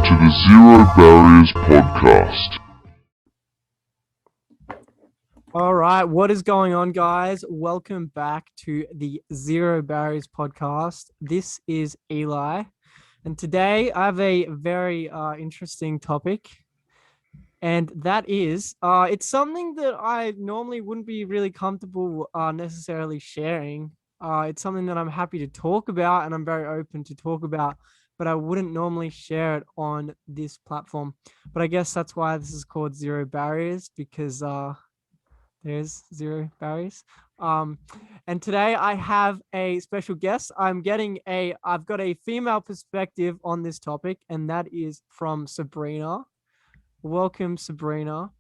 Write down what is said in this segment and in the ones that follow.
to the Zero Barriers podcast. All right, what is going on, guys? Welcome back to the Zero Barriers podcast. This is Eli, and today I have a very interesting topic, and that is it's something that I normally wouldn't be really comfortable necessarily sharing. It's something that I'm happy to talk about, and I'm very open to talk about, but I wouldn't normally share it on this platform. But I guess that's why this is called Zero Barriers, because there's zero barriers. Um, and today I have a special guest. I've got a female perspective on this topic, and that is from Sabrina. Welcome, Sabrina.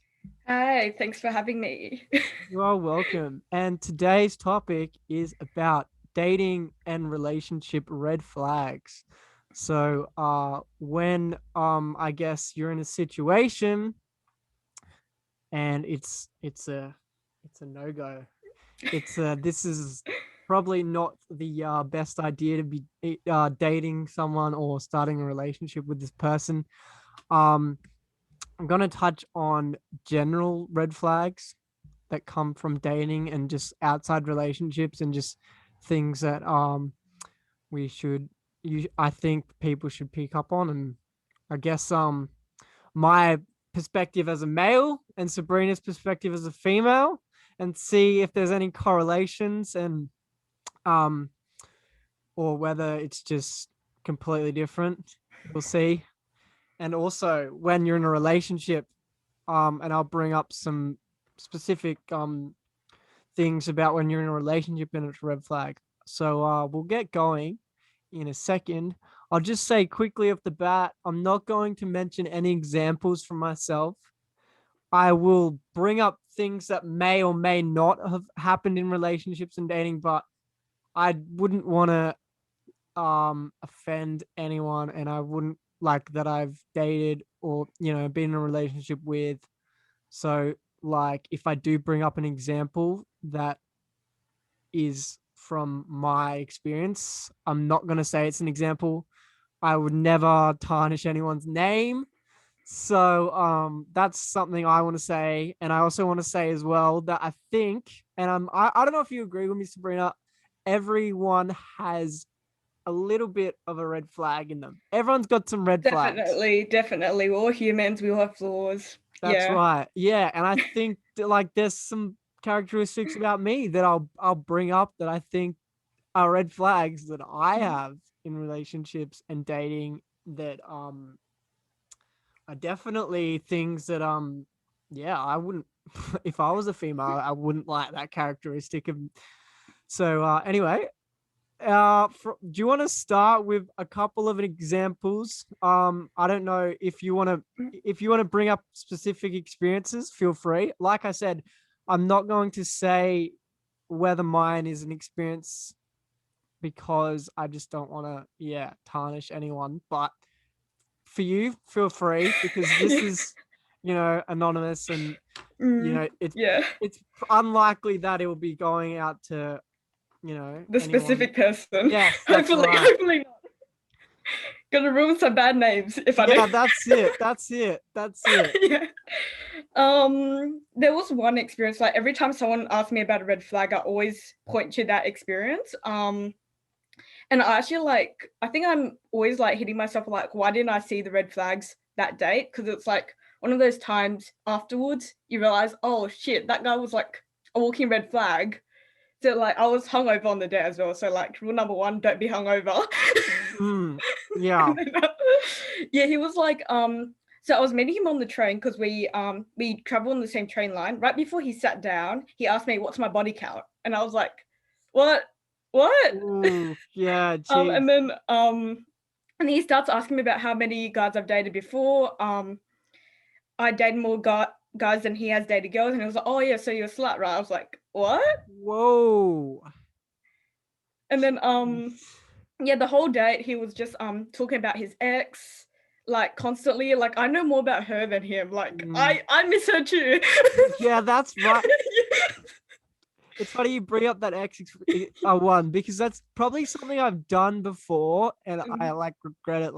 Hi, thanks for having me. You are welcome. And today's topic is about dating and relationship red flags. So, when I guess you're in a situation and it's a no-go. This is probably not the best idea to be dating someone or starting a relationship with this person. I'm gonna touch on general red flags that come from dating and just outside relationships, and just things that we should I think people should pick up on. And I guess my perspective as a male and Sabrina's perspective as a female, and see if there's any correlations, and or whether it's just completely different. We'll see. And also, when you're in a relationship, and I'll bring up some specific things about when you're in a relationship and it's a red flag. So we'll get going in a second. I'll just say quickly off the bat, I'm not going to mention any examples from myself. I will bring up things that may or may not have happened in relationships and dating, but I wouldn't want to offend anyone, and I wouldn't like that I've dated or been in a relationship with. So like, if I do bring up an example that is from my experience, I'm not going to say it's an example. I would never tarnish anyone's name. So that's something I want to say. And I also want to say as well that I think, and I don't know if you agree with me, Sabrina, everyone has a little bit of a red flag in them. Everyone's got some red flags. Definitely. We're all humans, we all have flaws. That's right. Yeah. And I think that, like, there's some characteristics about me that I'll bring up that I think are red flags that I have in relationships and dating, that are definitely things that I wouldn't if I was a female, I wouldn't like that characteristic of. So anyway, do you want to start with a couple of examples? I don't know if you want to bring up specific experiences, feel free. Like I said, I'm not going to say whether mine is an experience, because I just don't want to tarnish anyone. But for you, feel free, because this is anonymous, and it's unlikely that it will be going out to the anyone. specific person. Yes, hopefully not. Gonna ruin some bad names if I do. That's it. Yeah. There was one experience, like every time someone asked me about a red flag, I always point to that experience. And I actually I think I'm always hitting myself why didn't I see the red flags that day? Because it's one of those times afterwards you realize, oh shit, that guy was a walking red flag. So I was hungover on the day as well. So rule number one, don't be hungover. Yeah. Yeah, he was so I was meeting him on the train because we travel on the same train line. Right before he sat down, he asked me, what's my body count? And I was like, what? Ooh, yeah. And then and he starts asking me about how many guys I've dated before. I dated more guys than he has dated girls, and he was like, oh yeah, so you're a slut, right? I was like, what? Whoa. And then the whole date he was just talking about his ex, constantly. I know more about her than him. I miss her too. Yeah, that's right. It's funny you bring up that ex one, because that's probably something I've done before, and I regret it.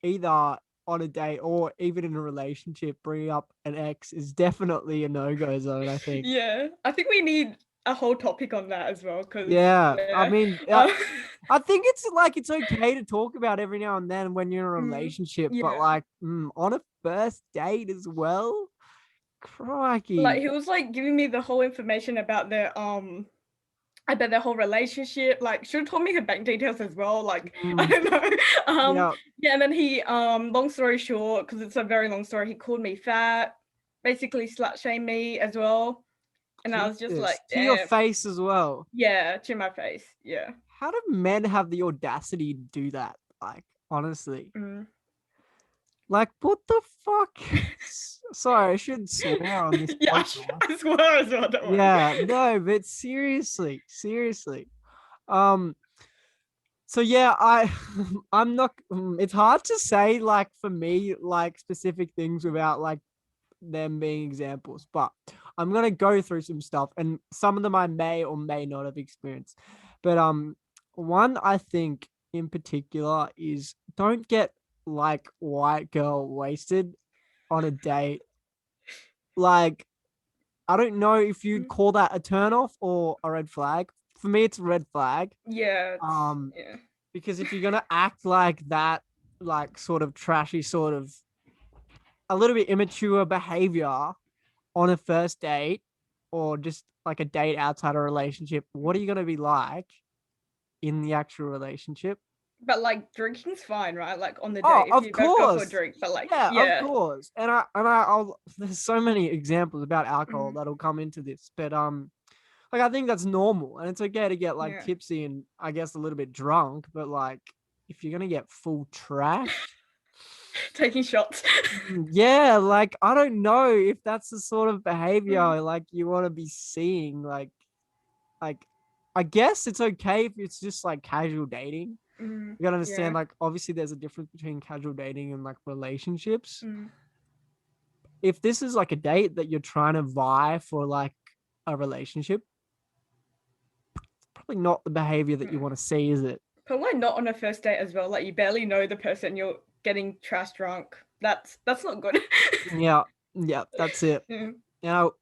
Either on a date or even in a relationship, bringing up an ex is definitely a no-go zone, I think. Yeah, I think we need a whole topic on that as well. Because Yeah, I mean, um, I think it's okay to talk about every now and then when you're in a relationship, but yeah. like on a first date as well, crikey. Like he was like giving me the whole information about their whole relationship. Like should have told me her bank details as well. Like I Mm, don't know. yeah, Yeah, and then he long story short, because it's a very long story, he called me fat, basically slut shamed me as well. And I was just like, Jesus, to your damn, face as well. yeah, to my face. Yeah. How do men have the audacity to do that? Like, honestly, Mm. like, what the fuck? Sorry, I shouldn't swear on this Yeah, podcast. I swear as well, don't worry. Yeah, no, but seriously. Um, so yeah, I'm not. It's hard to say, like, for me, like specific things without like them being examples, but I'm gonna go through some stuff, and some of them I may or may not have experienced. But one I think in particular is don't get like white girl wasted on a date. Like, I don't know if you'd call that a turn off or a red flag. For me, it's a red flag. Yeah, Um, yeah. because if you're gonna act like that, like sort of trashy, sort of a little bit immature behavior on a first date or just like a date outside a relationship, what are you going to be like in the actual relationship? But like drinking's fine, right? Like on the Oh, date if of you both go for a course. drink. But like, Yeah, of yeah. course. I'll there's so many examples about alcohol that'll come into this, but like I think that's normal and it's okay to get like Yeah. tipsy and I guess a little bit drunk, but like if you're going to get full trashed, Taking shots. yeah, like I don't know if that's the sort of behavior like you want to be seeing. Like I guess it's okay if it's just like casual dating. You gotta understand, Yeah. like obviously there's a difference between casual dating and like relationships. Mm. If this is like a date that you're trying to vie for like a relationship, probably not the behavior that you want to see, is it? But why not on a first date as well? Like you barely know the person, you're getting trash drunk. That's not good. Yeah, yeah, that's it. Yeah. Now,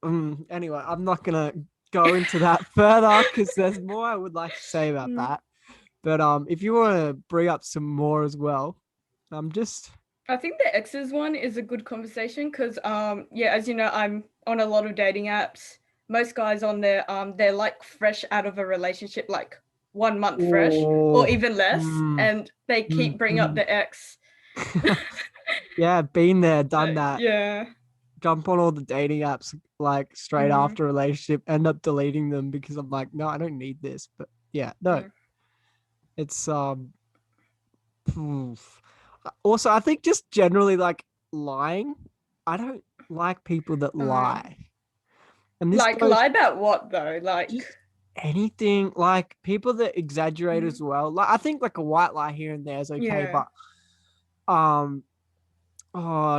anyway, I'm not gonna go into that further because there's more I would like to say about that. But if you want to bring up some more as well, I'm just I think the exes one is a good conversation because yeah, as you know, I'm on a lot of dating apps. Most guys on there, they're like fresh out of a relationship, like 1 month fresh or oh, even less, mm, and they keep bringing up mm. the ex. Yeah, been there, done that. Yeah. Jump on all the dating apps like straight Mhm. after a relationship, end up deleting them because I'm like, no, I don't need this. But yeah, no, it's oof. Also, I think just generally like lying. I don't like people that lie. And this Like goes lie about what though? Like just anything like people that exaggerate Mhm. as well. Like I think like a white lie here and there is okay, Yeah. but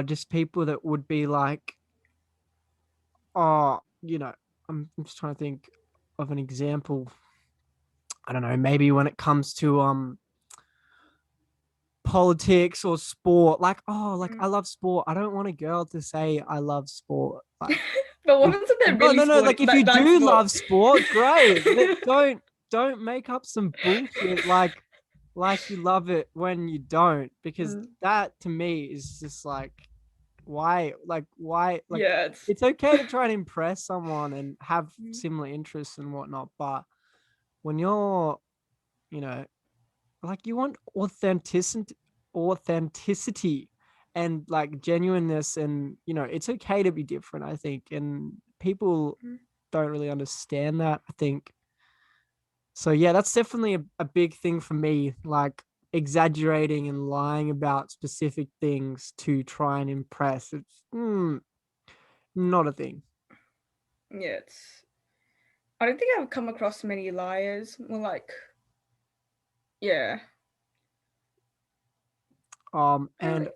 just people that would be like, oh, I'm just trying to think of an example. I don't know, maybe when it comes to politics or sport, like, oh, like I love sport. I don't want a girl to say I love sport. Like But if, women said they're no, really no, no, sporty, like if you like do sport. love sport, great. But don't make up some bullshit like you love it when you don't, because that to me is just like why like Yeah, it's okay to try and impress someone and have similar interests and whatnot, but when you're, you know, like you want authenticity and like genuineness, and it's okay to be different, I think, and people don't really understand that, I think. So yeah, that's definitely a big thing for me, like exaggerating and lying about specific things to try and impress. It's not a thing. Yeah, I don't think I've come across many liars. More like, yeah. And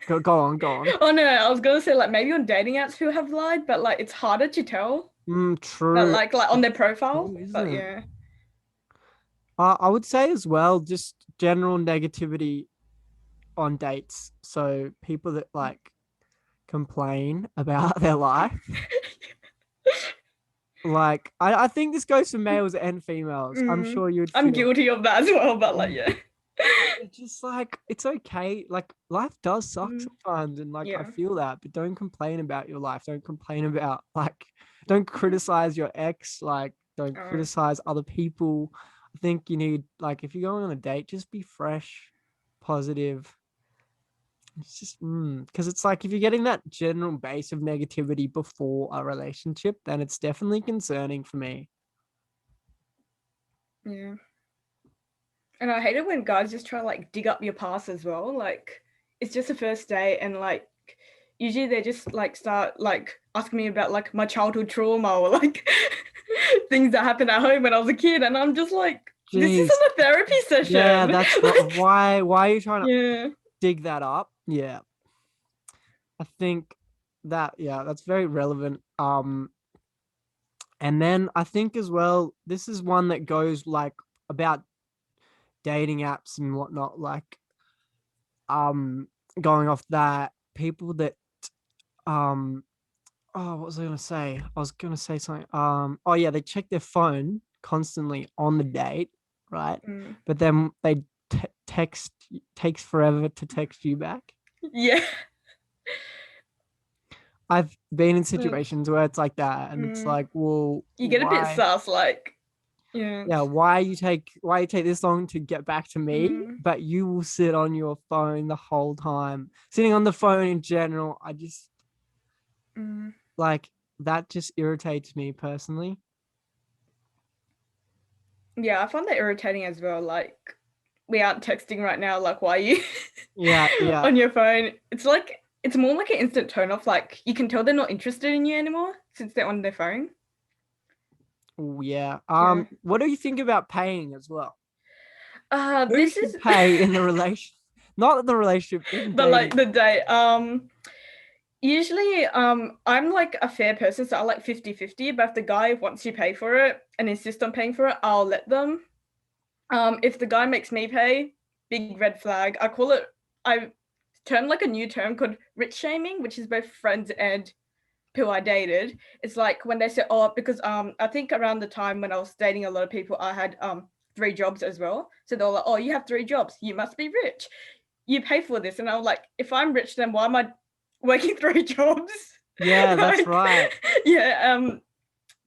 go on. Oh no, I was gonna say like maybe on dating apps who have lied, but like it's harder to tell. But True. like on their profile. True, isn't But it? yeah. I would say as well, just general negativity on dates. So people that like complain about their life. Like I think this goes for males and females. I'm sure you'd I'm feel guilty of that as well, but like, yeah. it's just like it's okay. Like life does suck sometimes, and like I Yeah. feel that, but don't complain about your life. Don't complain about like don't criticize your ex, like don't Oh. criticize other people. I think you need like if you're going on a date, just be fresh, positive. It's just because it's like if you're getting that general base of negativity before a relationship, then it's definitely concerning for me. Yeah. And I hate it when guys just try to like dig up your past as well. Like it's just a first date, and like usually they just like start like asking me about like my childhood trauma or like things that happened at home when I was a kid, and I'm just like, this Jeez. isn't a therapy session. Yeah, that's why are you trying to Yeah. dig that up? Yeah. I think that's very relevant. And then I think as well, this is one that goes like about dating apps and whatnot, like going off that people that what was I gonna say? I was gonna say something. Oh yeah, they check their phone constantly on the date, right? But then they text takes forever to text you back. Yeah. I've been in situations where it's like that, and it's like, well, you get a bit why? sus, like, yeah, why you take this long to get back to me, but you will sit on your phone the whole time. Sitting on the phone in general, I just like that just irritates me personally. Yeah, I find that irritating as well. Like, we aren't texting right now. Like, why are you Yeah. on your phone? It's like, it's more like an instant turn off. Like, you can tell they're not interested in you anymore since they're on their phone. Oh yeah. What do you think about paying as well? Who This should is pay in the relation? Not the relationship, in but like dating. the day. Usually, I'm like a fair person, so I like 50-50, but if the guy wants to pay for it and insist on paying for it, I'll let them. If the guy makes me pay, big red flag. I termed like a new term called rich shaming, which is both friends and who I dated. It's like when they say, oh, because I think around the time when I was dating a lot of people, I had 3 jobs as well. So they're like, oh, you have 3 jobs, you must be rich. You pay for this. And I was like, if I'm rich, then why am I working 3 jobs? Yeah, that's Like, right. Yeah,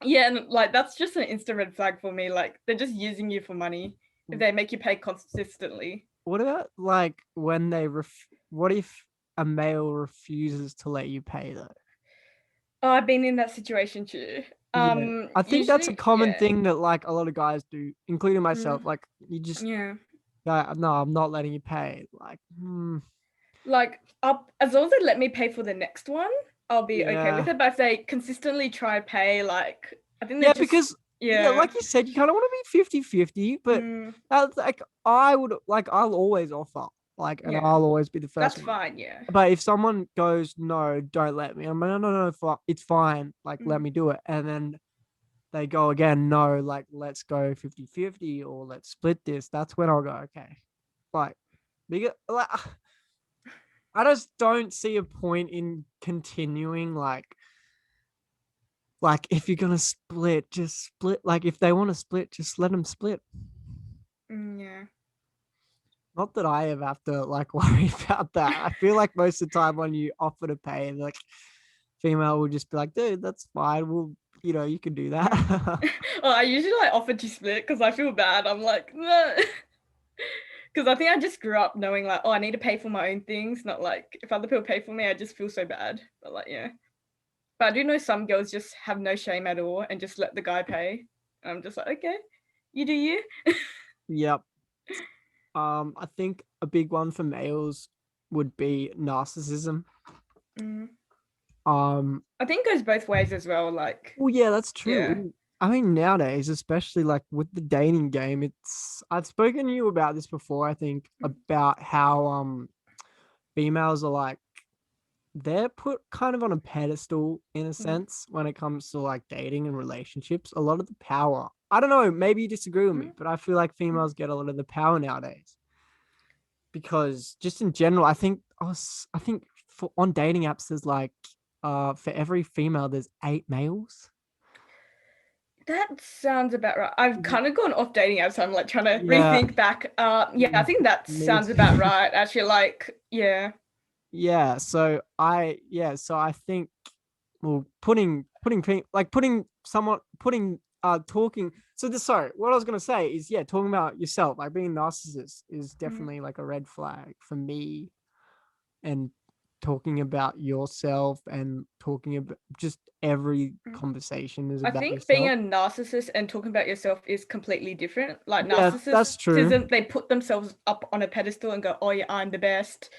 yeah, and like that's just an instant red flag for me. Like they're just using you for money if they make you pay consistently. What about like when they what if a male refuses to let you pay though? Oh, I've been in that situation too. Yeah. I think that's a Usually, common yeah. thing that like a lot of guys do, including myself. Like you just Yeah. no, I'm not letting you pay. Like, Like up as long as they let me pay for the next one, I'll be okay with yeah. it. But if they consistently try pay, like I think Yeah, they're just because like you said, you kind of want to be 50-50, but that's like I'll always offer. Like, and yeah, I'll always be the first that's one. fine. Yeah. But if someone goes, no, don't let me, I'm like, no, it's fine. Like, let me do it. And then they go again, no, like, let's go 50-50 or let's split this. That's when I'll go, okay. Like, because, like, I just don't see a point in continuing, like if you're gonna split, just split. Like if they want to split, just let them split. Yeah. Not that I ever have to like worry about that. I feel like most of the time when you offer to pay, like female will just be like, dude, that's fine. We'll, you can do that. Well, I usually like offer to split because I feel bad. I'm like, no. Because I think I just grew up knowing like, oh, I need to pay for my own things, not like if other people pay for me, I just feel so bad. But like, yeah. But I do know some girls just have no shame at all and just let the guy pay. And I'm just like, okay, you do you. Yep. I think a big one for males would be narcissism. I think it goes both ways as well. Like, well, yeah, that's true. yeah. I mean, nowadays, especially like with the dating game, I've spoken to you about this before, I think, about how females are like they're put kind of on a pedestal in a sense when it comes to like dating and relationships. A lot of the power. I don't know, maybe you disagree with me, but I feel like females get a lot of the power nowadays. because just in general, I think for on dating apps, there's like for every female, there's 8 males. That sounds about right. I've Mhm. kind of gone off dating apps, so I'm like trying to Yeah, rethink back. Yeah, I mm, think that me sounds about too. right. Actually, like, yeah. Yeah, so I think, well, putting someone putting talking. So this sorry, what I was gonna say is, yeah, talking about yourself, like being a narcissist is Mm, definitely like a red flag for me. And talking about yourself and talking about just every mm. conversation is I about think being yourself. a narcissist and talking about yourself is completely different. Like Yeah, that's true. narcissism, they put themselves up on a pedestal and go, "Oh yeah, I'm the best,"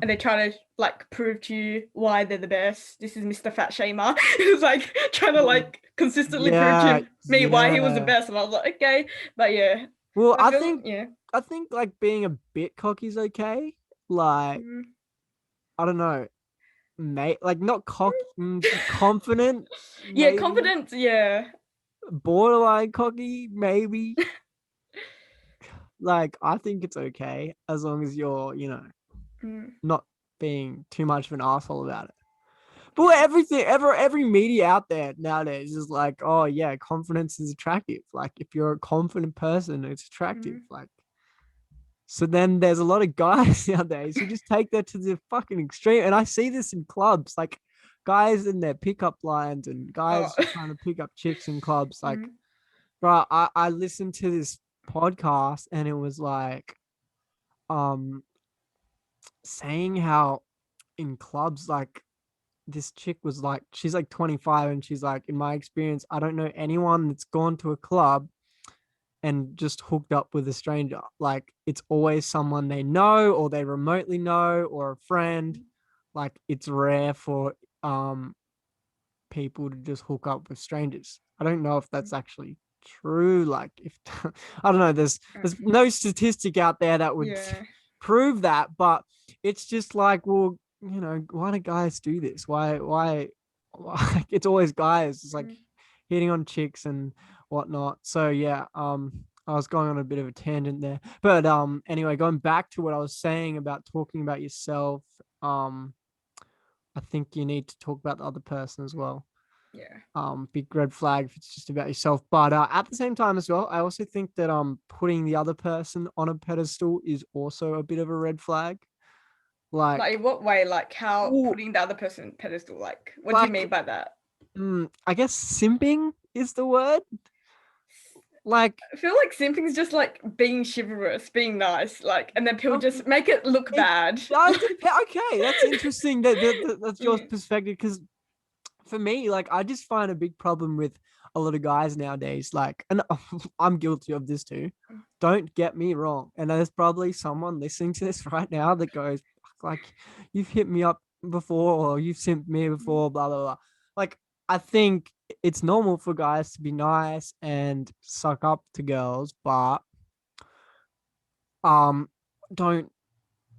and they try to like prove to you why they're the best. This is Mr. Fat Shamer. It's like trying to Mm, like consistently prove yeah, to me why he was the yeah. best, and I was like, okay, but yeah, Well, I feel yeah. I think like being a bit cocky is okay. Like, Mm. I don't know, mate, like not cocky, confident, Yeah, maybe confidence, yeah. borderline cocky, maybe. Like, I think it's okay as long as you're, Mm, not being too much of an asshole about it. But yeah. every media out there nowadays is like, oh yeah, confidence is attractive. Like if you're a confident person, it's attractive. Mm. Like so then there's a lot of guys nowadays who just take that to the fucking extreme. And I see this in clubs, like guys in their pickup lines and Oh. guys just trying to pick up chicks in clubs. Like, Mm, bro, I listened to this podcast and it was like um saying how in clubs, like this chick was like, she's like 25 and she's like, in my experience, I don't know anyone that's gone to a club and just hooked up with a stranger. Like it's always someone they know or they remotely know or a friend. Like it's rare for people to just hook up with strangers. I don't know if that's actually true. Like if I don't know, there's mm. no statistic out there that would Yeah. prove that, but it's just like, well, why do guys do this? Why it's always guys. It's like Mm, hitting on chicks and whatnot. So yeah, I was going on a bit of a tangent there. But anyway, going back to what I was saying about talking about yourself, um, I think you need to talk about the other person as well. yeah. Big red flag if it's just about yourself. But at the same time as well, I also think that putting the other person on a pedestal is also a bit of a red flag. Like Like, in what way? Like how ooh, putting the other person on pedestal? Like what do you mean like by that? I guess simping is the word. Like, I feel like simping is just like being chivalrous, being nice, like, and then people um, just make it look it bad. does Like, depend. Okay, that's interesting. That's your mm, perspective. Because for me, like, I just find a big problem with a lot of guys nowadays. Like, and I'm guilty of this too. Don't get me wrong. And there's probably someone listening to this right now that goes, "Fuck, like, you've hit me up before, or you've simped me mm, before, blah blah blah." Like, I think it's normal for guys to be nice and suck up to girls, but um, don't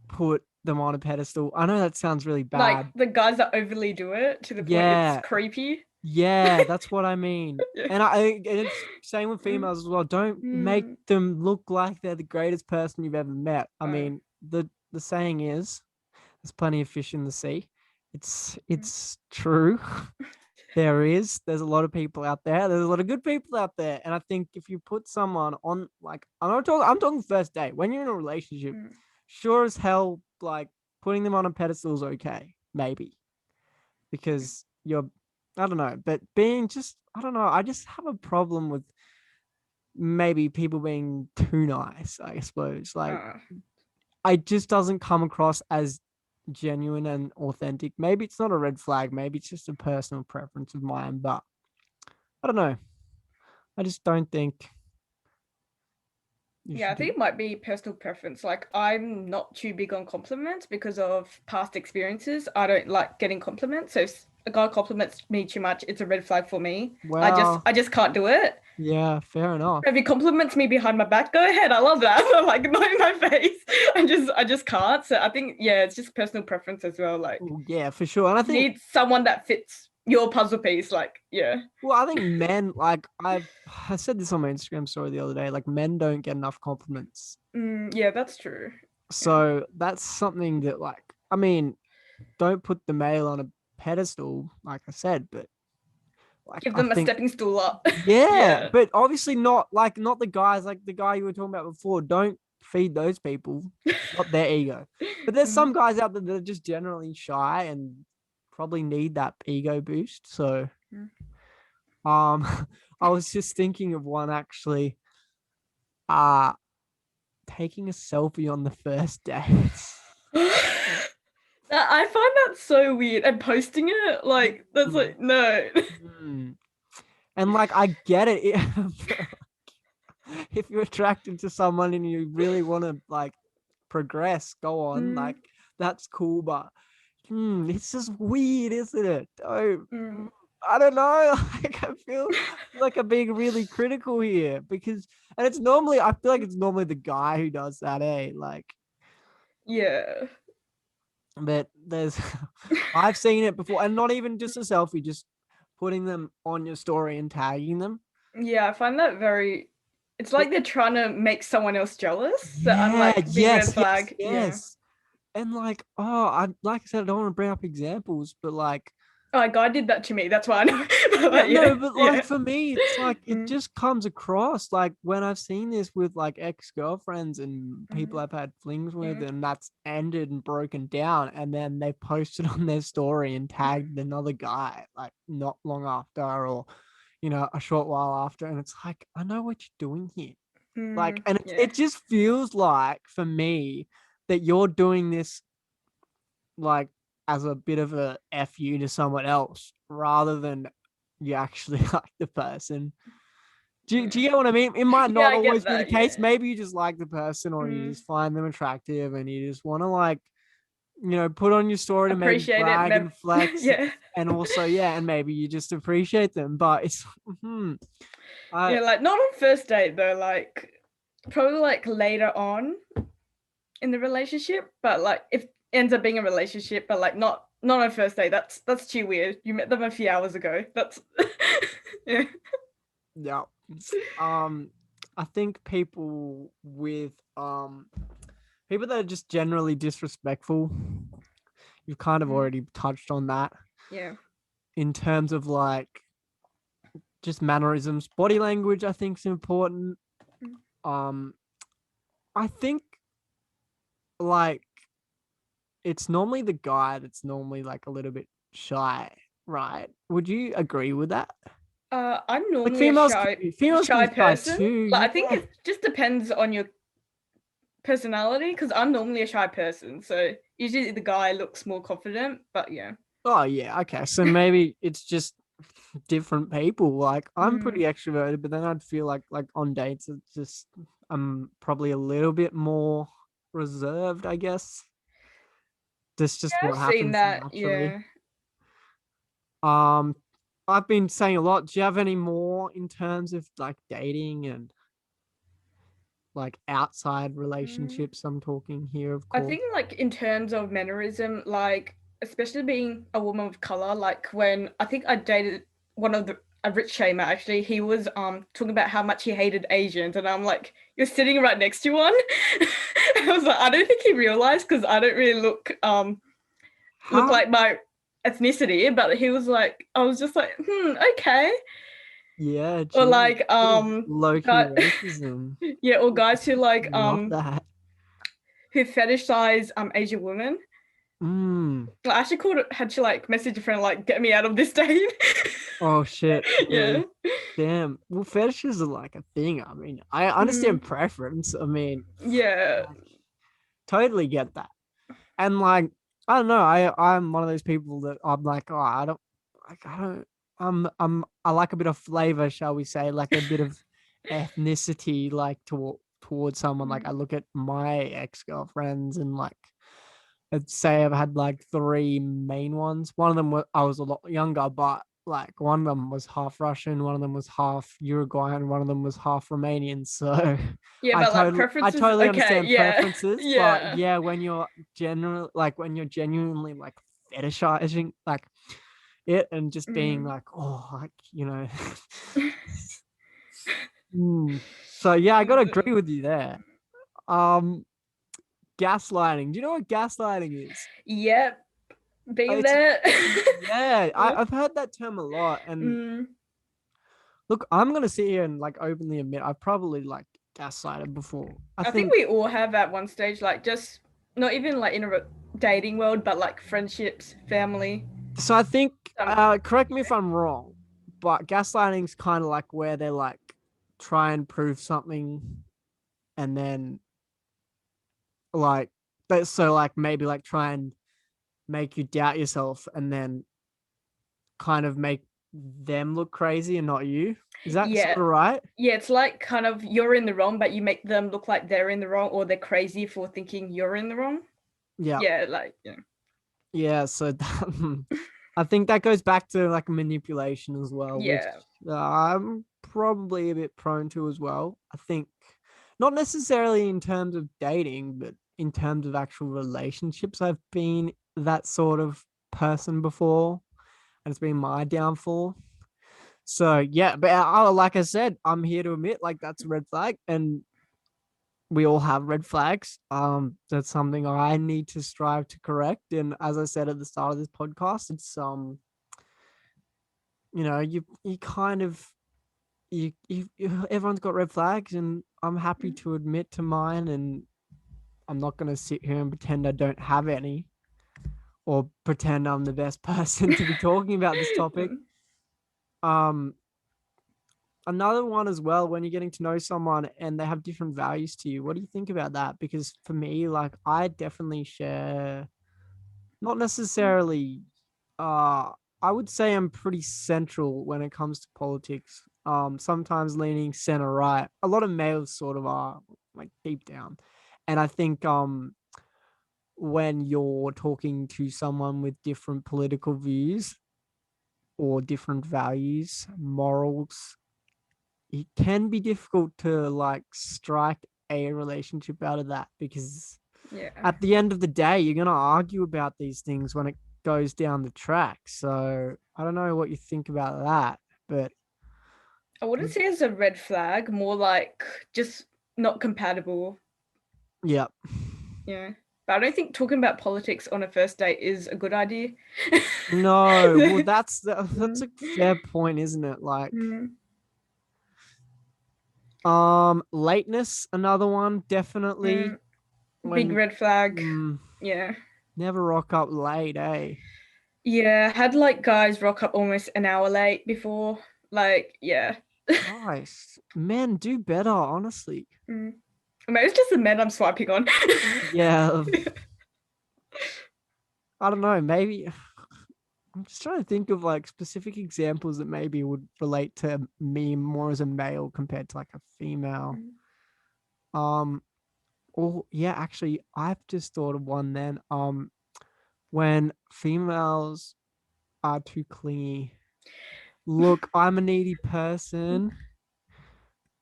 put them on a pedestal. I know that sounds really like bad. the guys that overly do it to the point it's Yeah, creepy. yeah, that's what I mean. Yeah. And it's same with Mm, females as well. Don't make mm, them look like they're the greatest person you've ever met. I uh, mean, the saying is there's plenty of fish in the sea. mm, It's true. There is. There's a lot of people out there. There's a lot of good people out there. And I think if you put someone on, like, I'm talking first date. When you're in a relationship, mm. sure as hell, like putting them on a pedestal is okay, maybe. Because you're, I don't know, but being just, I don't know, I just have a problem with maybe people being too nice, I suppose. Like, Uh, it just doesn't come across as genuine and authentic. Maybe it's not a red flag, maybe it's just a personal preference of mine, but I don't know. I just don't think you yeah, I should do think it. it might be personal preference. Like I'm not too big on compliments because of past experiences. I don't like getting compliments. So if a guy compliments me too much, it's a red flag for me. Well, I just can't do it. yeah, fair enough. If he compliments me behind my back, go ahead. I love that. Like not in my face. I just can't. So I think yeah, it's just personal preference as well. Like Ooh, yeah, for sure. And I you think, need someone that fits your puzzle piece. Like yeah. well, I think men, like, I said this on my Instagram story the other day, like, men don't get enough compliments. Yeah, that's true. So that's something that, like, I mean, don't put the male on a pedestal, like I said, but like Give I them a think, stepping stool up. yeah, Yeah. but obviously not the guys like the guy you were talking about before. Don't feed those people, not their ego. But there's some guys out there that are just generally shy and probably need that ego boost. So Mm. I was just thinking of one actually. Uh taking a selfie on the first date. I find that so weird. And posting it, like, that's like, no. Hmm. And like I get it. If you're attracted to someone and you really want to like progress, go on. Mm, Like that's cool, but it's just weird, isn't it? mm. I don't know. Like I feel like I'm being really critical here because, and it's normally I feel like it's normally the guy who does that, eh? Like, Yeah. but there's I've seen it before, and not even just a selfie, just putting them on your story and tagging them. Yeah, I find that very. It's like they're trying to make someone else jealous. That I'm Yeah, like big red yes, yes, flag. Yeah. yes. And like, oh, I like I said, I don't want to bring up examples, but like, Oh, a guy did that to me. That's why I know. yeah, But no, yeah, but like yeah. for me, it's like it Mm, just comes across like when I've seen this with like ex-girlfriends and people mm, I've had flings with, mm, and that's ended and broken down, and then they posted on their story and tagged another guy like not long after, or a short while after, and it's like I know what you're doing here. Like, and yeah. it just feels like for me that you're doing this like as a bit of a fu to someone else rather than you actually like the person. Do you get what I mean? It might Yeah, not I get always be the that. case. Yeah. Maybe you just like the person, or you Mm, just find them attractive and you just want to like, put on your story to maybe appreciate it. brag and flex. Yeah. And also, yeah, and maybe you just appreciate them. But it's, I, Yeah, like not on first date though, like probably like later on in the relationship, but like if ends up being a relationship, but like not on first date, that's too weird. You met them a few hours ago. That's yeah. yeah. Um, I think people that are just generally disrespectful, you've kind of Mm, already touched on that yeah. in terms of like just mannerisms, body language. I think is important. Mm. Um, I think like it's normally the guy that's normally like a little bit shy, right? Would you agree with that? I'm Like normally a females can females can shy be shy person. too. Like I think Yeah. it just depends on your personality because I'm normally a shy person. So usually the guy looks more confident, but yeah. Oh yeah. Okay. So maybe it's just different people. Like I'm pretty Mm. extroverted, but then I'd feel like on dates it's just I'm probably a little bit more reserved, I guess. That's just Yeah, what I've seen happens that. naturally. Yeah. Um, I've been saying a lot. Do you have any more in terms of like dating and like outside Mm. relationships? I'm talking here, of I course. think like in terms of mannerism, like especially being a woman of color, like when I think I dated one of the a rich shamer actually, he was talking about how much he hated Asians, and I'm like, you're sitting right next to one. I was like, I don't think he realized because I don't really look How? like my ethnicity, but he was like, I was just like, okay. Yeah, Or geez. like Low-key guy, racism. yeah, or guys who like Love that. who fetishize Asian women. Mm. I actually had to like message a friend like get me out of this date. Oh shit. Yeah. Really? Damn. Well, fetishes are like a thing. I mean, I understand Mm, preference. I mean, yeah. like, totally get that. And like, I don't know. I'm one of those people that I'm like, oh, I don't. I like a bit of flavor, shall we say, like a bit of ethnicity, like towards someone. Like I Mm, look at my ex-girlfriends and like I'd say I've had like three main ones. One of them was I was a lot younger, but like one of them was half Russian, one of them was half Uruguayan, one of them was half Romanian. So yeah, I but like totally I preferences, totally okay, understand yeah. preferences, but Yeah. yeah, when you're genuinely like fetishizing like it and just being Mm. like, oh, like, so yeah, I gotta agree with you there. Um gaslighting. Do you know what gaslighting is? Yep. Been It's- there. Yeah, Yep. I've heard that term a lot. And Mm, look, I'm gonna sit here and like openly admit I've probably like gaslighted before. I think we all have at one stage, like just not even like in a dating world, but like friendships, family. So I think, Um, correct me if I'm wrong, but gaslighting's kind of like where they like try and prove something, and then like, but so like maybe like try and make you doubt yourself, and then kind of make them look crazy and not you. Is that Yeah. sort of right? Yeah, it's like kind of you're in the wrong, but you make them look like they're in the wrong, or they're crazy for thinking you're in the wrong. Yeah. Yeah, like yeah. Yeah. So that, I think that goes back to like manipulation as well, which Yeah. I'm probably a bit prone to as well. I think not necessarily in terms of dating, but in terms of actual relationships, I've been that sort of person before, and it's been my downfall. So yeah, but like I said, I'm here to admit like that's a red flag, and we all have red flags. That's something I need to strive to correct. And as I said at the start of this podcast, it's you kind of everyone's got red flags, and I'm happy to admit to mine, and I'm not gonna sit here and pretend I don't have any, or pretend I'm the best person to be talking about this topic. Um, Another one as well, when you're getting to know someone and they have different values to you, what do you think about that? Because for me, like I definitely share, not necessarily, uh I would say I'm pretty central when it comes to politics. Sometimes leaning center right. A lot of males sort of are, like, deep down. And I think when you're talking to someone with different political views or different values, morals, it can be difficult to like strike a relationship out of that, because Yeah. at the end of the day, you're going to argue about these things when it goes down the track. So I don't know what you think about that, but I wouldn't say it's a red flag, more like just not compatible. yeah. Yeah. But I don't think talking about politics on a first date is a good idea. No, well, that's a fair point, isn't it? Like, Mm, lateness, another one, definitely. mm, big When red flag. mm, Yeah. never rock up late, eh? Yeah. Had like guys rock up almost an hour late before. Like, yeah. Nice. Men do better, honestly. Mm. Maybe it's just the men I'm swiping on. Yeah. I don't know, maybe I'm just trying to think of like specific examples that maybe would relate to me more as a male compared to like a female. Um, or yeah, actually, I've just thought of one then. When females are too clingy. Look, I'm a needy person,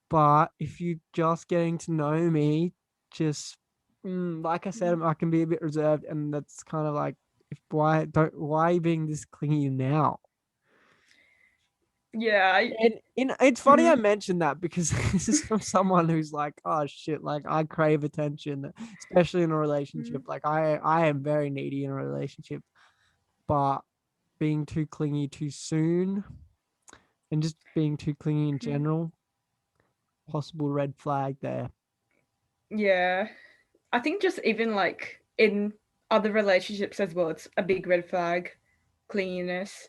but if you're just getting to know me, just like I said, I can be a bit reserved, and that's kind of like, why are you being this clingy now? Yeah. And it's funny I Mhm. mentioned that, because this is from someone who's like, oh shit, like I crave attention, especially in a relationship. Like I am very needy in a relationship, but being too clingy too soon, and just being too clingy in general, possible red flag there. Yeah. I think just even like in other relationships as well, it's a big red flag, clinginess.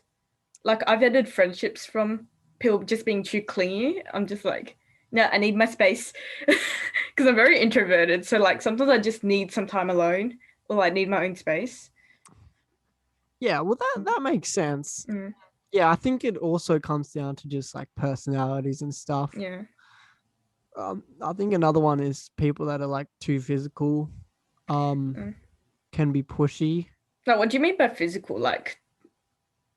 Like I've ended friendships from people just being too clingy. I'm just like, no, I need my space because I'm very introverted. So like sometimes I just need some time alone, or I need my own space. Yeah, well that makes sense. Mm, Yeah, I think it also comes down to just like personalities and stuff. yeah. I think another one is people that are like too physical, Mm. can be pushy. Now, what do you mean by physical? Like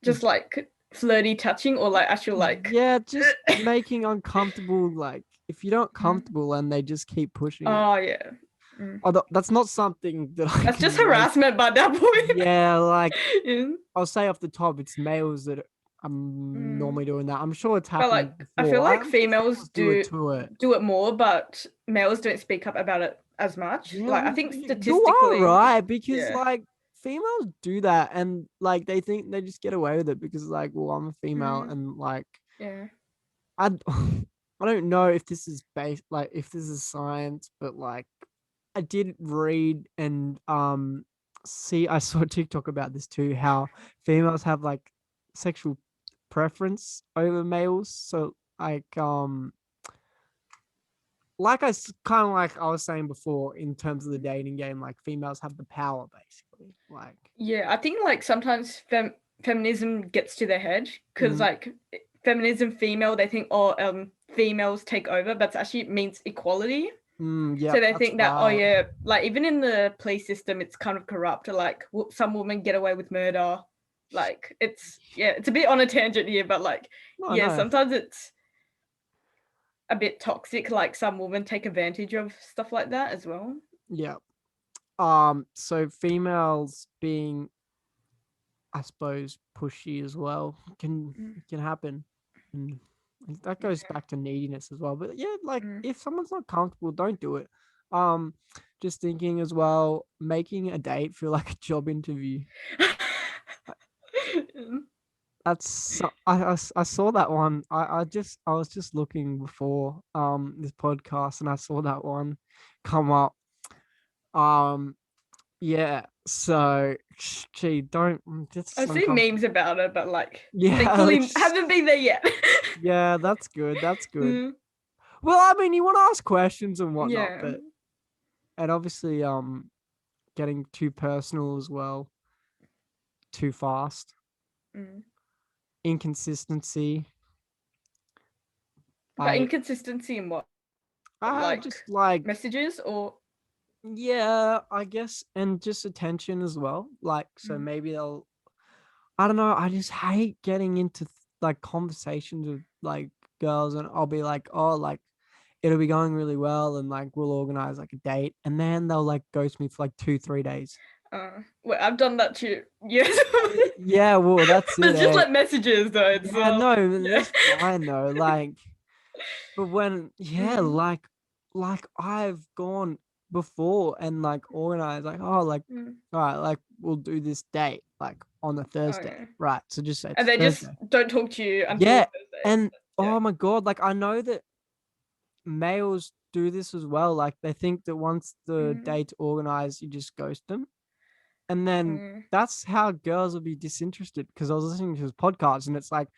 just like flirty touching, or like actual like? Yeah, just making uncomfortable, like if you're not comfortable and they just keep pushing it. Oh yeah. Mm. Although that's not something that I That's can just relate. harassment by that point. Yeah, like Yeah. I'll say off the top, it's males that I'm normally doing that. I'm sure it's But happened like, I before. feel like I'm sure females do it to it. do it more, but males don't speak up about it as much. Yeah, Like I well, think you are statistically, right, because yeah. like females do that, and like they think they just get away with it because like, well, I'm a female, Mm, and like yeah. I I don't know if this is based, like if this is science, but like I did read and see, I saw a TikTok about this too, how females have like sexual preference over males. So like kind of like I was saying before, in terms of the dating game, like females have the power basically. Like, Yeah, I think like sometimes feminism gets to their head because mm, like feminism female, they think oh females take over, but it actually means equality. So yep, they that's think that oh right. yeah, like even in the police system, it's kind of corrupt. Like some women get away with murder. Like it's a bit on a tangent here, but like No, yeah, no, sometimes it's a bit toxic. Like some women take advantage of stuff like that as well. yeah. So females being, I suppose, pushy as well Mm, can happen, and that goes back to neediness as well. But yeah, like mm. if someone's not comfortable, don't do it. Um, just thinking as well, making a date feel like a job interview. I saw that one. I was just looking before this podcast, and I saw that one come up. Um, yeah. So, gee, don't. Just I've seen uncomfortable. memes about it, but like Yeah, thankfully haven't been there yet. yeah, that's good. That's good. Mm, Well, I mean, you want to ask questions and whatnot, yeah. but and obviously, getting too personal as well, too fast, Mm. inconsistency. But I inconsistency in what? I Like just like, messages or yeah, I guess, and just attention as well. Like, so mm. maybe they'll. I don't know. I just hate getting into like conversations with like girls, and I'll be like, oh, like it'll be going really well, and like we'll organize like a date, and then they'll like ghost me for like 2-3 days. Well, I've done that too. Yes. Yeah, well, that's But it, it's just eh? like messages though. It's Yeah, no, yeah. that's fine though. Like, but when, yeah, Mm, like I've gone before and like organized, like, oh, like, mm. all right, like we'll do this date like on a Oh Thursday, yeah. right? So just say And it's they just Thursday. don't talk to you until Yeah, Thursday. and Yeah. oh my God, like I know that males do this as well. Like they think that once the Mm, date's organized, you just ghost them. And then mm. that's how girls will be disinterested. Because I was listening to his podcast, and it's like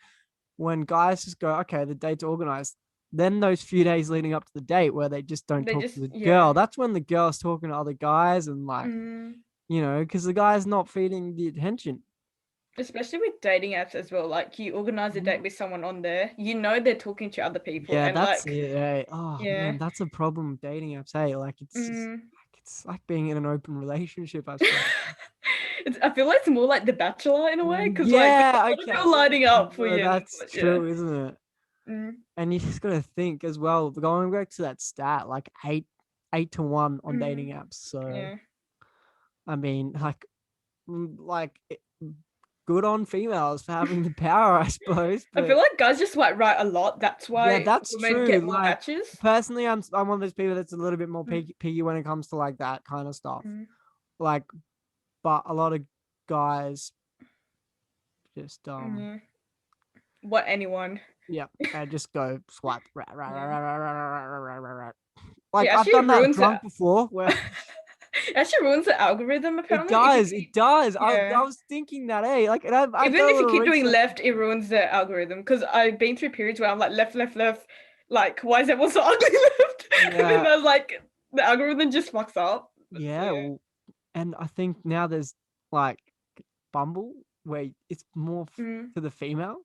when guys just go, okay, the date's organized, then those few days leading up to the date where they just don't They talk to just the yeah. girl, that's when the girl's talking to other guys, and like, Mm. because the guy's not feeding the attention. Especially with dating apps as well. Like you organize a date with someone on there, you know they're talking to other people Yeah, and that's like it. Eh? Oh yeah. man, that's a problem with dating apps. Hey, like Mm. it's like being in an open relationship, I suppose. I feel like it's more like The Bachelor in a way because like there's a Yeah, lot of okay. people lining up for No, you. And, that's yeah. true, isn't it? Mm. And you just gotta think as well, going back to that stat, like 8 to 1 on dating Mm. apps. So Yeah. I mean, good on females for having the power, I suppose. I feel But like guys just like write a lot. That's yeah, why that's women true. get more Like matches. personally, I'm one of those people that's a little bit more Mm. picky when it comes to like that kind of stuff. Mm. Like, but a lot of guys just Yeah. What anyone? yeah, and just go swipe. Yeah. Like It I've actually done that ruins it. drunk before where It actually ruins the algorithm it apparently. If you does, it does. yeah. I was thinking that, hey, like, and I've Even done a if you little keep doing research. left, it ruins the algorithm. Because I've been through periods where I'm like left, left, left. Like, why is everyone so ugly left? And then Yeah, I was like, the algorithm just fucks up. So, yeah, yeah. well, and I think now there's like Bumble where it's more Mm. to the female.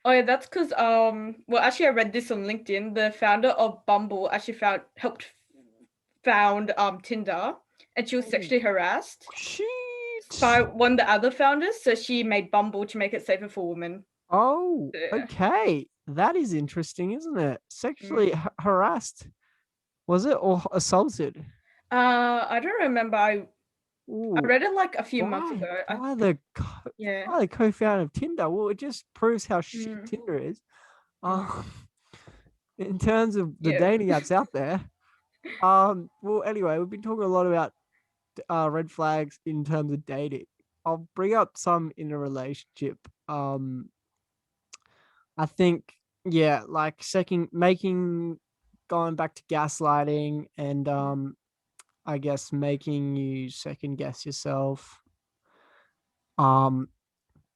Oh yeah, that's because well actually I read this on LinkedIn. The founder of Bumble actually found Tinder, and she was Oh, sexually harassed shit. by one of the other founders, so she made Bumble to make it safer for women. Oh, Yeah. okay. That is interesting, isn't it? Mm. Sexually harassed, was it, or assaulted? I don't remember. I Ooh, read it like a few months by ago. by the Yeah. by the co-founder of Tinder. Well, it just proves how shit Mm. Tinder is. Mm. Um, in terms of the Yeah. dating apps out there. Well, anyway, we've been talking a lot about red flags in terms of dating. I'll bring up some in a relationship. I think, yeah, like second making going back to gaslighting and I guess making you second guess yourself. Um,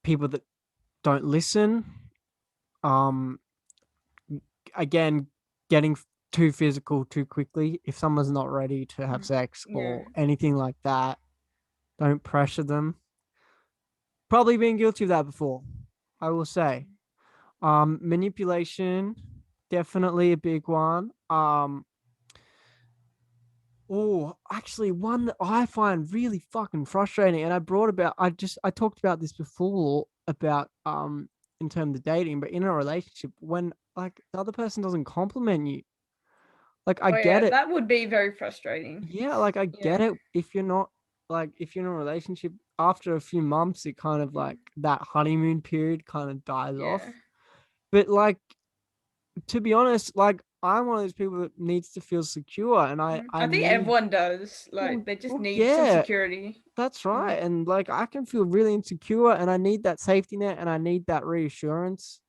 People that don't listen. Um, Again, getting too physical too quickly. If someone's not ready to have sex Yeah. or anything like that, don't pressure them. Probably been guilty of that before, I will say. Manipulation, definitely a big one. Oh, actually, one that I find really fucking frustrating, and I talked about this before about in terms of dating, but in a relationship, when like the other person doesn't compliment you, like I Oh get yeah, it. that would be very frustrating. Yeah, like I get Yeah. it. If you're not like if you're in a relationship after a few months, it kind of like that honeymoon period kind of dies Yeah. off. But like to be honest, like I'm one of those people that needs to feel secure, and I I think need everyone does. Like well, they just well, need some yeah, security. that's Mm, right. And like I can feel really insecure, and I need that safety net, and I need that reassurance.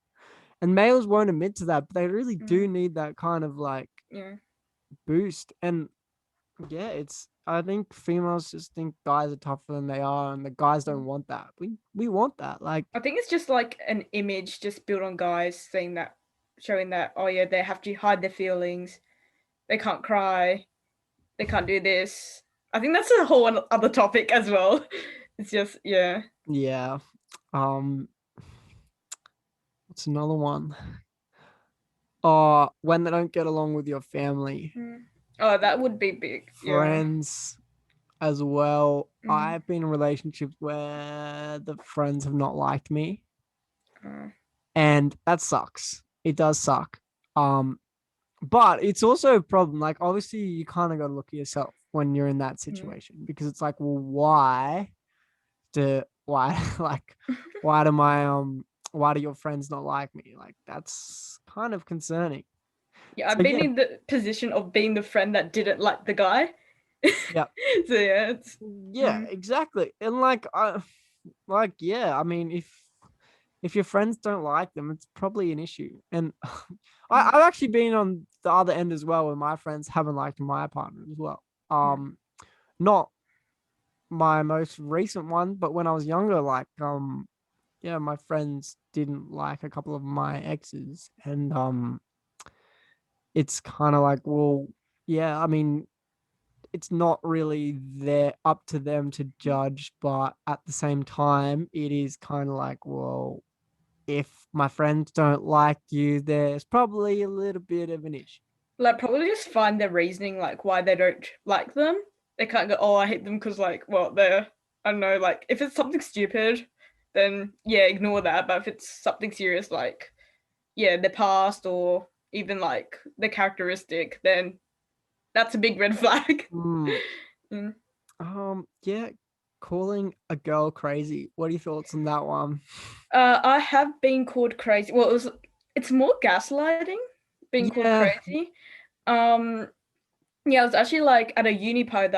And males won't admit to that, but they really do mm, need that kind of like yeah. boost. And yeah, it's I think females just think guys are tougher than they are, and the guys don't Mm. want that. We want that. Like I think it's just like an image just built on guys saying that, showing that, oh yeah, they have to hide their feelings, they can't cry, they can't do this. I think that's a whole other topic as well. It's just, yeah. yeah. Um, what's another one? Oh, when they don't get along with your family, Mm. Oh, that would be big. Yeah. friends as well. Mm. I've been in relationships where the friends have not liked me, Uh, and that sucks. It does suck. But it's also a problem. Like, obviously, you kind of got to look at yourself when you're in that mm. situation because it's like, well, why, like, why do why do your friends not like me? Like, that's kind of concerning. Yeah, So I've been yeah, in the position of being the friend that didn't like the guy. yeah, So yeah, it's yeah, exactly. And like, yeah, I mean, if your friends don't like them, it's probably an issue. And mm, I've actually been on the other end as well, where my friends haven't liked my partner as well. mm, Not my most recent one, but when I was younger, like yeah, my friends didn't like a couple of my exes, and it's kind of like, well, yeah, I mean, it's not really their up to them to judge, but at the same time, it is kind of like, well, if my friends don't like you, there's probably a little bit of an issue. like probably just find their reasoning like why they don't like them. They can't go, oh, I hate them because like, well, they're, I don't know, like if it's something stupid, then yeah, ignore that. But if it's something serious, like yeah, the past or even like the characteristic, then that's a big red flag. Hmm. Mm. Yeah, calling a girl crazy. What are your thoughts on that one? I have been called crazy. Well, it's more gaslighting, being called Yeah. crazy. Um, yeah, I was actually like at a uni party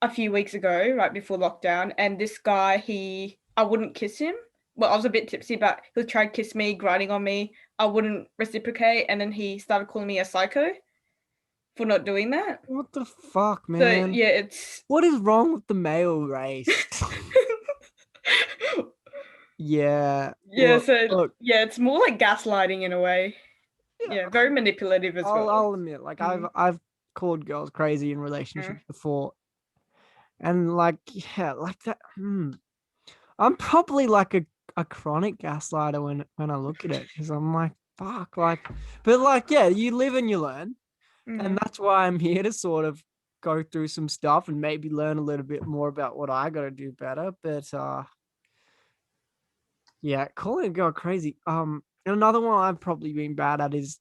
a few weeks ago, right before lockdown, and this guy, I wouldn't kiss him. Well, I was a bit tipsy, but he tried to kiss me, grinding on me. I wouldn't reciprocate, and then he started calling me a psycho for not doing that. What the fuck, So man? yeah, it's What is wrong with the male race? Yeah. yeah, Look, yeah, it's more like gaslighting in a way. yeah, Yeah, very manipulative as well. I'll admit, like Mm, I've called girls crazy in yeah. relationships before, and like yeah, like that. I'm probably like a chronic gaslighter when I look at it because I'm like fuck, like, but like yeah, you live and you learn, and Mm. that's why I'm here to sort of go through some stuff and maybe learn a little bit more about what I got to do better. But yeah, calling a girl crazy. And another one I've probably been bad at is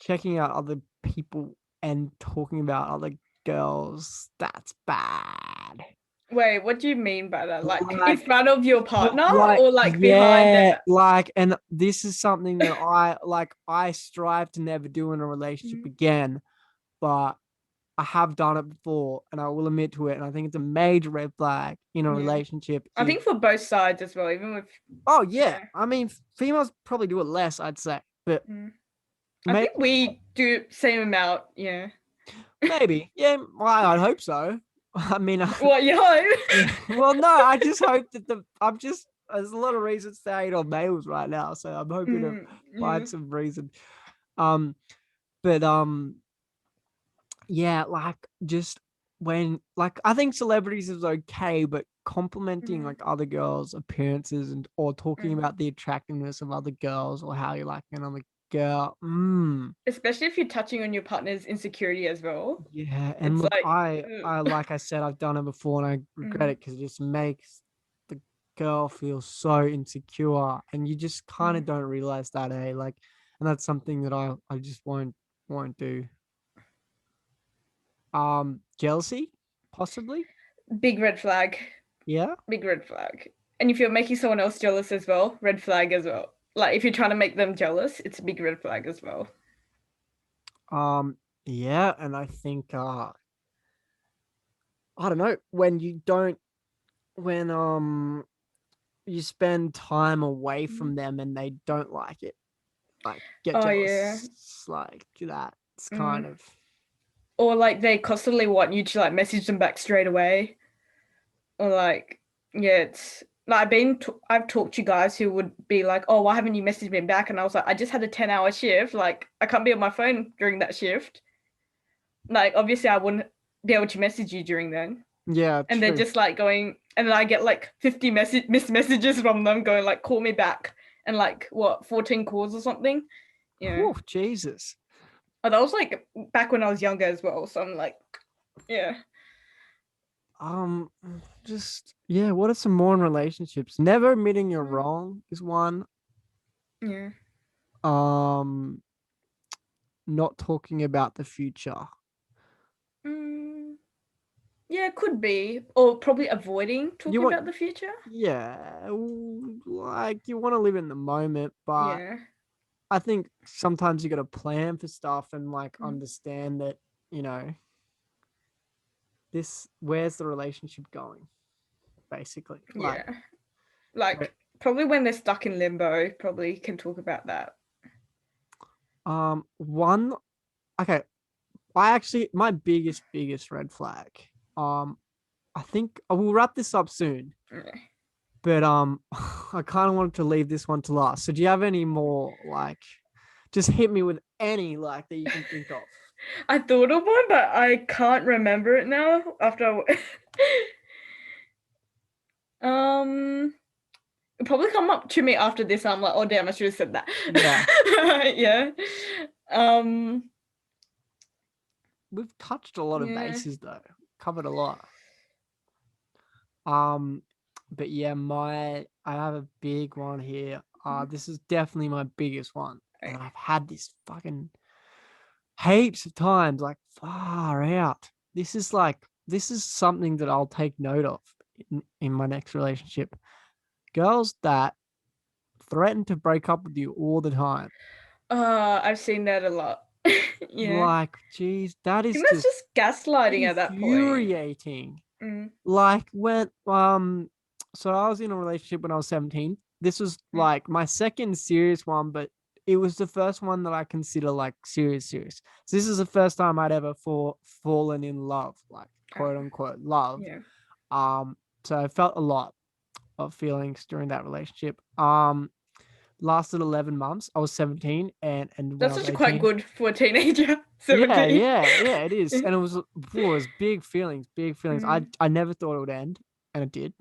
checking out other people and talking about other girls. That's bad. Wait, what do you mean by that? Like in Like, front of your partner like, or like behind yeah, that? like, and this is something that I strive to never do in a relationship Mm. again. But I have done it before, and I will admit to it. And I think it's a major red flag in a Yeah. relationship. I think for both sides as well, even with. Oh yeah, Yeah. I mean, females probably do it less, I'd say, but I think we do same amount. Yeah. maybe, yeah. Well, I'd hope so. I mean, What you hope? yeah. Well, no, I just hope that there's a lot of reasons to hate on males right now, so I'm hoping to find some reason. But yeah, like just when like I think celebrities is okay, but complimenting like other girls' appearances or talking about the attractiveness of other girls or how you like another girl. Especially if you're touching on your partner's insecurity as well. Yeah, and It's look, like, I like I said, I've done it before, and I regret it because it just makes the girl feel so insecure, and you just kind of don't realize that, like, and that's something that I just won't do. Jealousy, possibly. big red flag. Yeah. Big red flag. And if you're making someone else jealous as well, red flag as well. Like if you're trying to make them jealous, it's a big red flag as well. Yeah, and I think I don't know, when you spend time away from them and they don't like it, like get Oh yeah. jealous, like that. It's kind of Or like they constantly want you to like message them back straight away. Or like, yeah, it's like I've talked to guys who would be like, oh, why haven't you messaged me back? And I was like, I just had a 10-hour shift. Like I can't be on my phone during that shift. Like obviously I wouldn't be able to message you during then. yeah, And true. they're just like going, and then I get like 50 missed messages from them going like, call me back, and like what 14 calls or something. Yeah. Oh, Jesus. Oh, that was like back when I was younger as well. So I'm like, yeah. Just yeah. What are some more in relationships? Never admitting you're wrong is one. Yeah. Not talking about the future. Yeah, it could be, or probably avoiding talking about the future. Yeah, like you want to live in the moment, but Yeah. I think sometimes you got to plan for stuff and like understand that, you know, where's the relationship going, basically. Like, Yeah. Like probably when they're stuck in limbo, probably can talk about that. one, okay, my biggest red flag. I think I will wrap this up soon. Okay. But I kind of wanted to leave this one to last. So do you have any more like just hit me with any like that you can think of? I thought of one, but I can't remember it now. It'll probably come up to me after this. I'm like, oh damn, I should have said that. Yeah. Yeah. We've touched a lot of bases though. Covered a lot. But yeah, I have a big one here. This is definitely my biggest one. And I've had this fucking heaps of times, like far out. This is something that I'll take note of in my next relationship. Girls that threaten to break up with you all the time. I've seen that a lot. Yeah. Like, geez, that is that's just gaslighting at that point. Infuriating. Like when so I was in a relationship when I was 17. This was like my second serious one, but it was the first one that I consider like serious. So this is the first time I'd ever fallen in love, like quote unquote love. Yeah. So I felt a lot of feelings during that relationship. Lasted 11 months. I was 17 and that's actually quite good for a teenager. 17. Yeah, it is. And it was big feelings. I never thought it would end, and it did.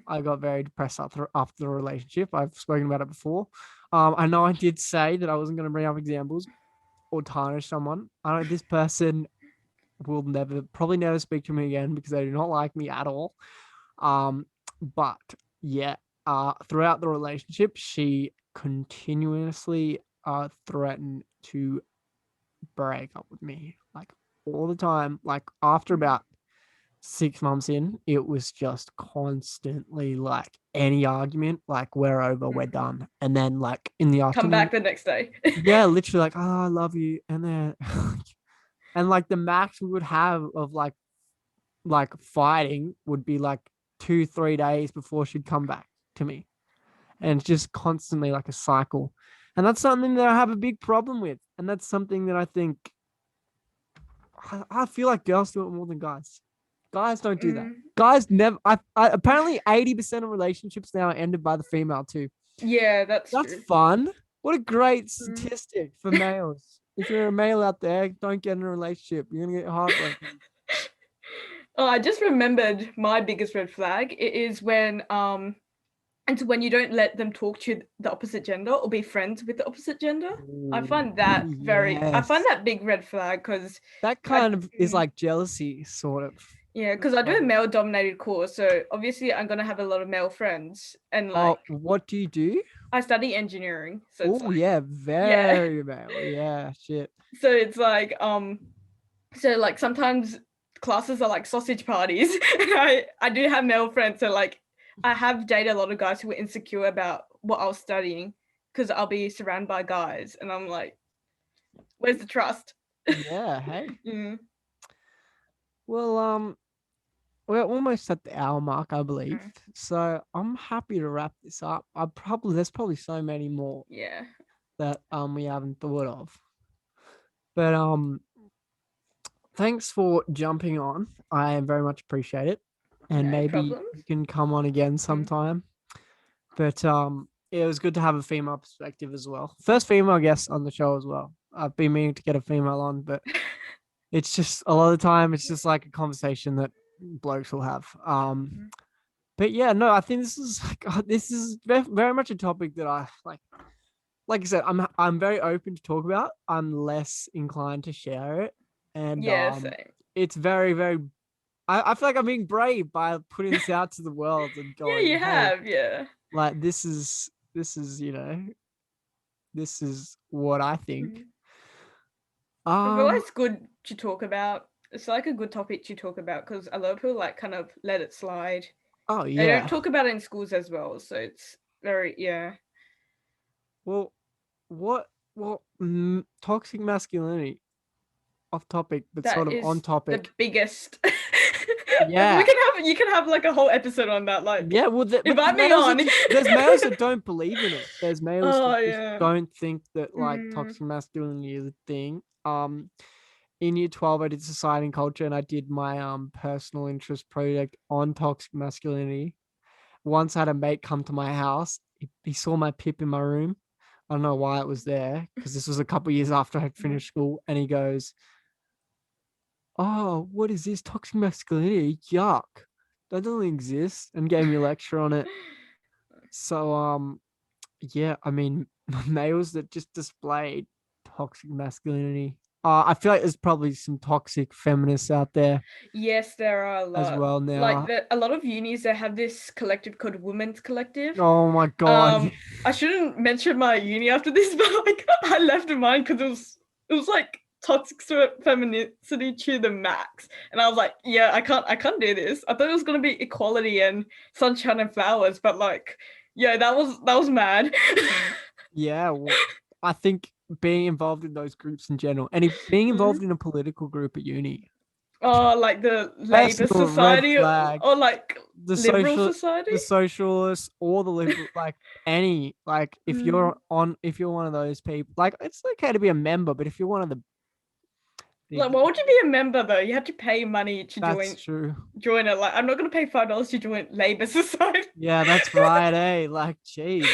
I got very depressed after the relationship. I've spoken about it before. I know I did say that I wasn't going to bring up examples or tarnish someone. I know this person will probably never speak to me again because they do not like me at all. But yeah, throughout the relationship, she continuously threatened to break up with me, like all the time. Like after about 6 months in, it was just constantly like any argument, like we're over, we're done. And then like in the afternoon, come back the next day. yeah, literally like, oh, I love you. And then And like the max we would have of like fighting would be like 2-3 days before she'd come back to me. And it's just constantly like a cycle. And that's something that I have a big problem with. And that's something that I think I feel like girls do it more than guys. Guys don't do that. Guys never. Apparently 80% of relationships now are ended by the female too. Yeah, that's That's true. fun. What a great statistic for males. If you're a male out there, don't get in a relationship. You're gonna get heartbroken. Oh, I just remembered my biggest red flag. It is when it's when you don't let them talk to the opposite gender or be friends with the opposite gender. I find that I find that big red flag because that kind of is like jealousy, sort of. Yeah, because I do a male-dominated course, so obviously I'm gonna have a lot of male friends, and like. Oh, what do you do? I study engineering, so. Oh like, yeah, very male. Yeah, shit. So it's like so like sometimes classes are like sausage parties. I do have male friends, so like I have dated a lot of guys who were insecure about what I was studying because I'll be surrounded by guys, and I'm like, where's the trust? Yeah. Hey. Well, we're almost at the hour mark, I believe. So I'm happy to wrap this up. There's probably so many more. Yeah. That we haven't thought of. But thanks for jumping on. I very much appreciate it. And No maybe problems. you can come on again sometime. But it was good to have a female perspective as well. First female guest on the show as well. I've been meaning to get a female on, but it's just a lot of the time it's just like a conversation that blokes will have. But yeah, no, I think this is very much a topic that I like. Like I said, I'm very open to talk about. I'm less inclined to share it, and Same. It's very, very. I feel like I'm being brave by putting this out to the world and going. Yeah, you have, hey, like this is you know, this is what I think. I feel like it's good to talk about. It's like a good topic to talk about because a lot of people like kind of let it slide. Oh yeah. They don't talk about it in schools as well, so it's very Well, toxic masculinity, off topic, but that sort of on topic. The biggest. Yeah. You can have like a whole episode on that. Like, yeah, well, invite me on. There's males that don't believe in it. There's males that just don't think that like toxic masculinity is a thing. In year 12, I did society and culture, and I did my personal interest project on toxic masculinity. Once I had a mate come to my house. He saw my pip in my room. I don't know why it was there because this was a couple of years after I finished school, and he goes, "Oh, what is this toxic masculinity? Yuck! That doesn't exist," and gave me a lecture on it. So, yeah, I mean, males that just displayed toxic masculinity. I feel like there's probably some toxic feminists out there. Yes, there are a lot as well now. Like a lot of unis, they have this collective called Women's Collective. Oh my god! I shouldn't mention my uni after this, but like I left mine because it was like toxic femininity to the max, and I was like, yeah, I can't do this. I thought it was gonna be equality and sunshine and flowers, but like, yeah, that was mad. Yeah, well, I think being involved in those groups in general, and being involved in a political group at uni. Oh, like the Labour Society or like the Liberal Society, the Socialists, or the Liberal, like any, like if you're one of those people, like it's okay to be a member, but if you're one of the like, why would you be a member though? You have to pay money to that's true. Join it. Like, I'm not gonna pay $5 to join Labour Society. Yeah, that's right, eh? Like, geez.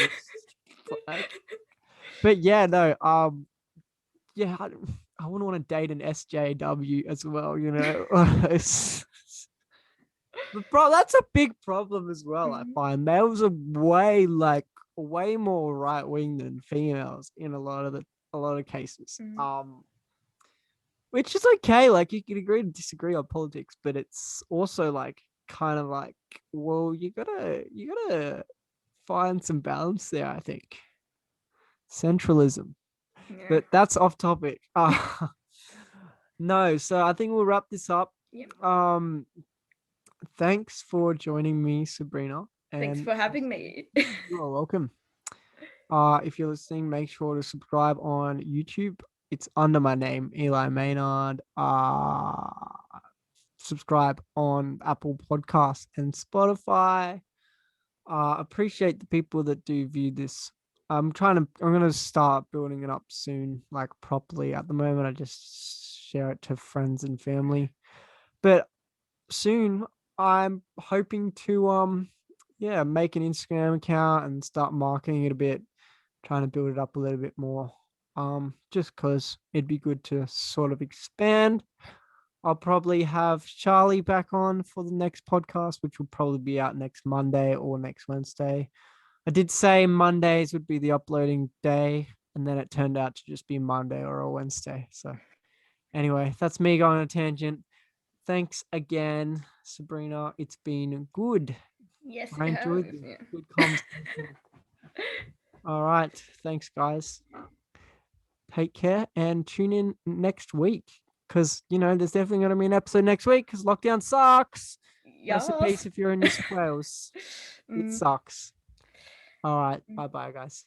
But yeah, no, yeah, I wouldn't want to date an SJW as well, you know. Bro, that's a big problem as well. I find males are way more right wing than females in a lot of cases. Which is okay. Like you can agree to disagree on politics, but it's also like kind of like, well, you gotta find some balance there. I think centralism. Yeah. But that's off topic. No, so I think we'll wrap this up. Yeah. Thanks for joining me, Sabrina. Thanks for having me. You're welcome. If you're listening, make sure to subscribe on YouTube. It's under my name, Eli Maynard. Subscribe on Apple Podcasts and Spotify. Appreciate the people that do view this. I'm gonna start building it up soon, like properly. At the moment, I just share it to friends and family. But soon I'm hoping to make an Instagram account and start marketing it a bit, trying to build it up a little bit more. Just because it'd be good to sort of expand. I'll probably have Charlie back on for the next podcast, which will probably be out next Monday or next Wednesday. I did say Mondays would be the uploading day, and then it turned out to just be Monday or a Wednesday. So anyway, that's me going on a tangent. Thanks again, Sabrina. It's been good. Yes, I it enjoyed has, this. yeah. Good conversation. All right. Thanks, guys. Take care and tune in next week because, there's definitely going to be an episode next week because lockdown sucks. Rest in Yes. peace if you're in New South Wales. It Mm. sucks. All right. Bye-bye, guys.